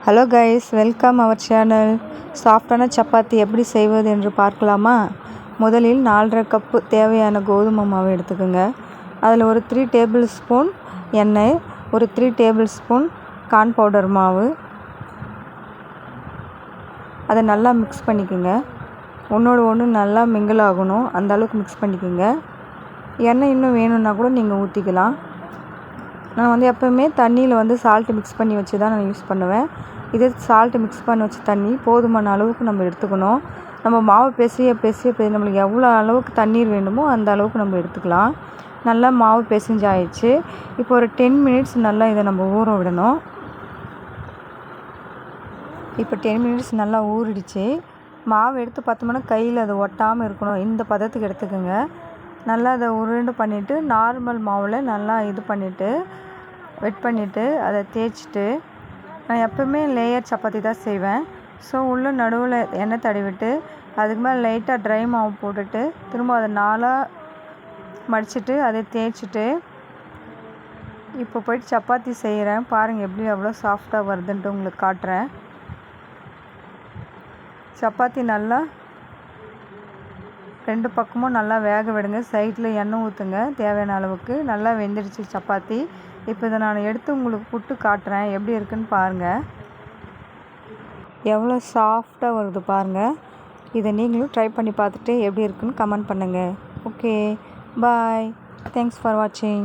Hello guys, welcome our channel. சாஃப்டான சப்பாத்தி எப்படி செய்வது என்று பார்க்கலாமா? முதலில் 4.5 கப்பு தேவையான கோதுமை மாவு எடுத்துக்கோங்க. அதில் ஒரு 3 டேபிள் ஸ்பூன் எண்ணெய், ஒரு 3 டேபிள் ஸ்பூன் கார்ன் பவுடர் மாவு, அதை நல்லா மிக்ஸ் பண்ணிக்கோங்க. ஒன்றோடு ஒன்று நல்லா மிங்கிள் ஆகணும், அந்த அளவுக்கு மிக்ஸ் பண்ணிக்கோங்க. எண்ணெய் இன்னும் வேணும்னா கூட நீங்கள் ஊற்றிக்கலாம். நான் எப்போவுமே தண்ணியில் சால்ட்டு மிக்ஸ் பண்ணி வச்சு தான் நான் யூஸ் பண்ணுவேன். இதே சால்ட்டு மிக்ஸ் பண்ணி வச்ச தண்ணி போதுமான அளவுக்கு நம்ம எடுத்துக்கணும். நம்ம மாவு பிசைய நம்மளுக்கு எவ்வளோ அளவுக்கு தண்ணீர் வேணுமோ அந்த அளவுக்கு நம்ம எடுத்துக்கலாம். நல்லா மாவு பிசைஞ்சாயிடுச்சு. இப்போ ஒரு 10 மினிட்ஸ் நல்லா இதை நம்ம ஊற விடணும். இப்போ 10 மினிட்ஸ் நல்லா ஊறிடுச்சு. மாவு எடுத்து பார்த்தோம்னா கையில் அது ஒட்டாமல் இருக்கணும். இந்த பதத்துக்கு எடுத்துக்கோங்க. நல்லா அதை உருண்டை பண்ணிவிட்டு நார்மல் மாவில் நல்லா வெட் பண்ணிவிட்டு அதை தேய்ச்சிட்டு, நான் எப்போவுமே லேயர் சப்பாத்தி தான் செய்வேன். ஸோ உள்ள நடுவில் எண்ணெய் தடவிட்டு அதுக்கு மேலே லைட்டாக ட்ரை மாவு போட்டுட்டு திரும்ப அதை 4ஆக மடிச்சுட்டு அதை தேய்ச்சிட்டு இப்போ போய்ட்டு சப்பாத்தி செய்கிறேன். பாருங்கள் எப்படி எவ்வளோ சாஃப்டாக வருதுன்ட்டு உங்களுக்கு காட்டுறேன். சப்பாத்தி நல்லா 2 பக்கமும் நல்லா வேக விடுங்க. சைடில் எண்ணெய் ஊற்றுங்க தேவையான அளவுக்கு. நல்லா வெந்துடுச்சு சப்பாத்தி. இப்போ இதை நான் எடுத்து உங்களுக்கு புட்டு காட்டுறேன், எப்படி இருக்குன்னு பாருங்கள். எவ்வளோ சாஃப்டாக வருது பாருங்கள். இதை நீங்களும் ட்ரை பண்ணி பார்த்துட்டு எப்படி இருக்குன்னு கமெண்ட் பண்ணுங்கள். Okay, bye. தேங்க்ஸ் ஃபார் வாட்சிங்.